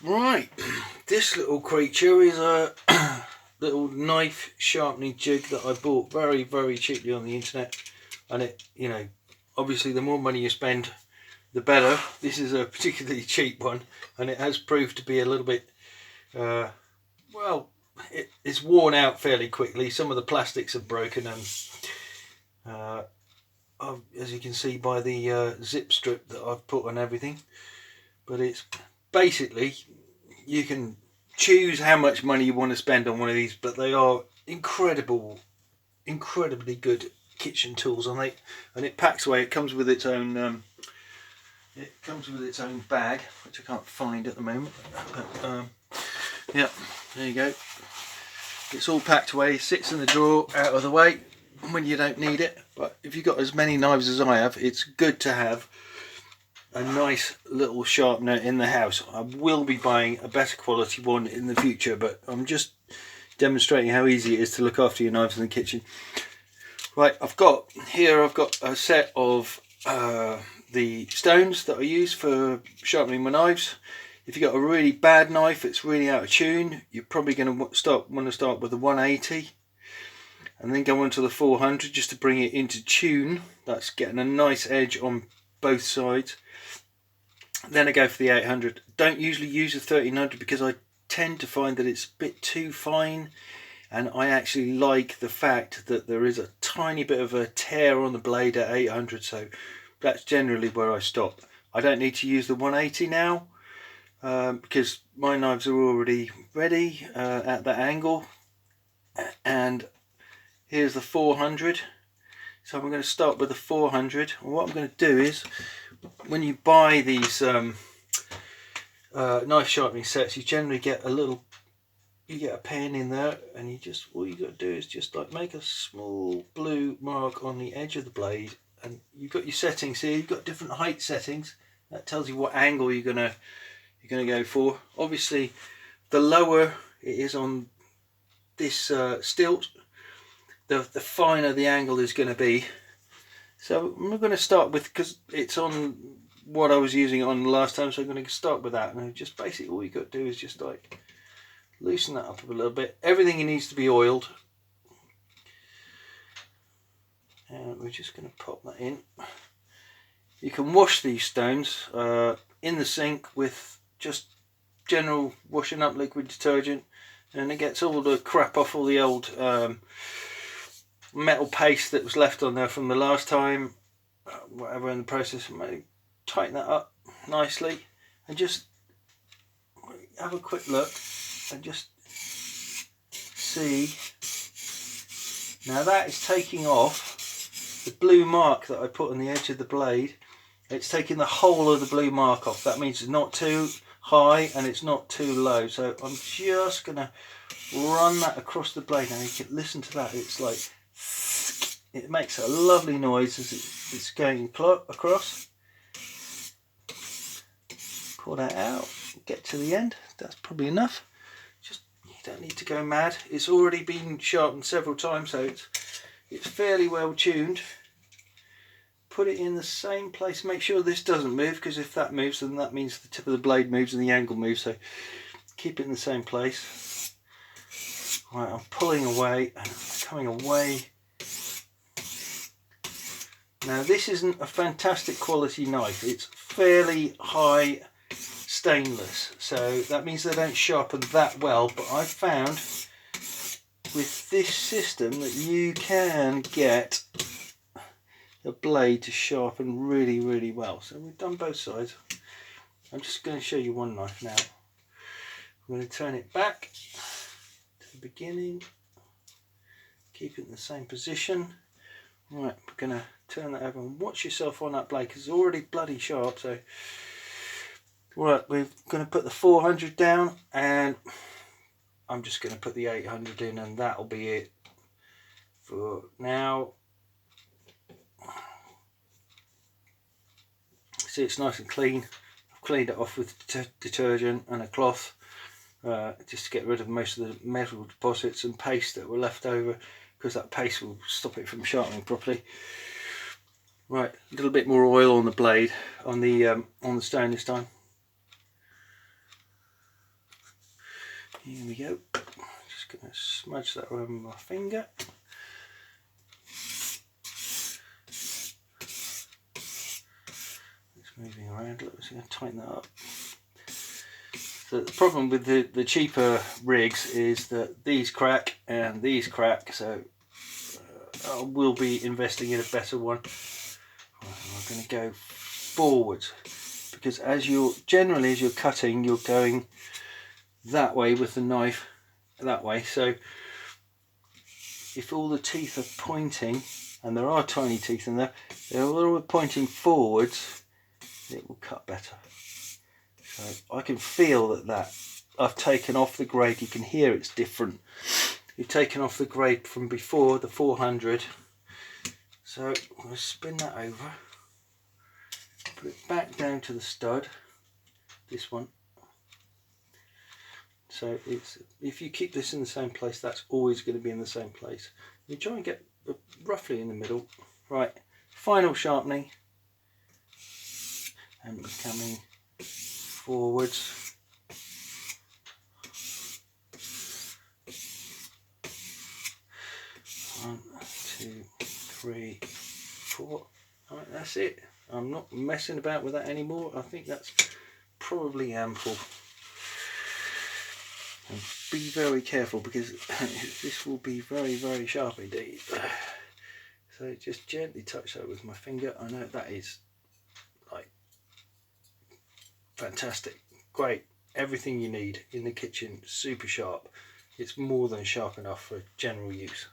Right, this little creature is a little knife sharpening jig that I bought very, very cheaply on the internet. And it, obviously the more money you spend, the better. This is a particularly cheap one, and it has proved to be a little bit, well, it's worn out fairly quickly. Some of the plastics are broken, and as you can see by the zip strip that I've put on everything. But it's basically, you can choose how much money you want to spend on one of these, but they are incredibly good kitchen tools, and it packs away. It comes with its own bag, which I can't find at the moment. But yeah, there you go. It's all packed away, sits in the drawer, out of the way when you don't need it. But if you've got as many knives as I have, it's good to have a nice little sharpener in the house. I will be buying a better quality one in the future, but I'm just demonstrating how easy it is to look after your knives in the kitchen. Right, I've got a set of the stones that I use for sharpening my knives. If you've got a really bad knife, it's really out of tune, you're probably going to want to start with the 180 and then go on to the 400 just to bring it into tune. That's getting a nice edge on both sides. Then I go for the 800. Don't usually use the 1300 because I tend to find that it's a bit too fine, and I actually like the fact that there is a tiny bit of a tear on the blade at 800, so that's generally where I stop. I don't need to use the 180 now because my knives are already ready at that angle. And here's the 400. So I'm going to start with the 400. And what I'm going to do is, when you buy these knife sharpening sets, you generally get a pen in there, and all you got to do is just like make a small blue mark on the edge of the blade, and you've got your settings here. You've got different height settings. That tells you what angle you're gonna go for. Obviously, the lower it is on this stilt, the finer the angle is going to be. So I'm going to start with, because it's on what I was using it on last time, so I'm going to start with that. And just basically all you got to do is just like loosen that up a little bit. Everything needs to be oiled, and we're just going to pop that in. You can wash these stones in the sink with just general washing up liquid detergent, and it gets all the crap off, all the old metal paste that was left on there from the last time, whatever in the process. Maybe tighten that up nicely and just have a quick look and just see. Now that is taking off the blue mark that I put on the edge of the blade. It's taking the whole of the blue mark off. That means it's not too high and it's not too low. So I'm just going to run that across the blade. Now you can listen to that. It's like, it makes a lovely noise as it's going across. Pull that out, get to the end. That's probably enough. Just, you don't need to go mad. It's already been sharpened several times, so it's fairly well tuned. Put it in the same place. Make sure this doesn't move, because if that moves, then that means the tip of the blade moves and the angle moves. So keep it in the same place. Right, I'm pulling away and coming away. Now this isn't a fantastic quality knife. It's fairly high stainless, so that means they don't sharpen that well. But I've found with this system that you can get the blade to sharpen really, really well. So we've done both sides. I'm just going to show you one knife now. I'm going to turn it back to the beginning, keep it in the same position. Right, we're going to turn that over and watch yourself on that blade, because it's already bloody sharp. So right, we're going to put the 400 down, and I'm just going to put the 800 in, and that'll be it for now. See, it's nice and clean. I've cleaned it off with detergent and a cloth just to get rid of most of the metal deposits and paste that were left over, because that paste will stop it from sharpening properly. Right, a little bit more oil on the blade, on the stone this time. Here we go. Just going to smudge that over my finger. It's moving around. Let's going to tighten that up. So the problem with the cheaper rigs is that these crack and these crack, so I will be investing in a better one. I'm going to go forwards, because as you're cutting, you're going that way with the knife, that way. So if all the teeth are pointing, and there are tiny teeth in there, they're all pointing forwards, it will cut better. So I can feel that I've taken off the grade. You can hear it's different. You've taken off the grade from before, the 400. So I'm going to spin that over, put it back down to the stud, this one. So it's, if you keep this in the same place, that's always going to be in the same place. You try and get roughly in the middle. Right, final sharpening, and we're coming forwards. One, two, three, four. All right, that's it. I'm not messing about with that anymore. I think that's probably ample. And be very careful, because this will be very, very sharp indeed. So just gently touch that with my finger. I know that is like fantastic, great, everything you need in the kitchen, super sharp. It's more than sharp enough for general use.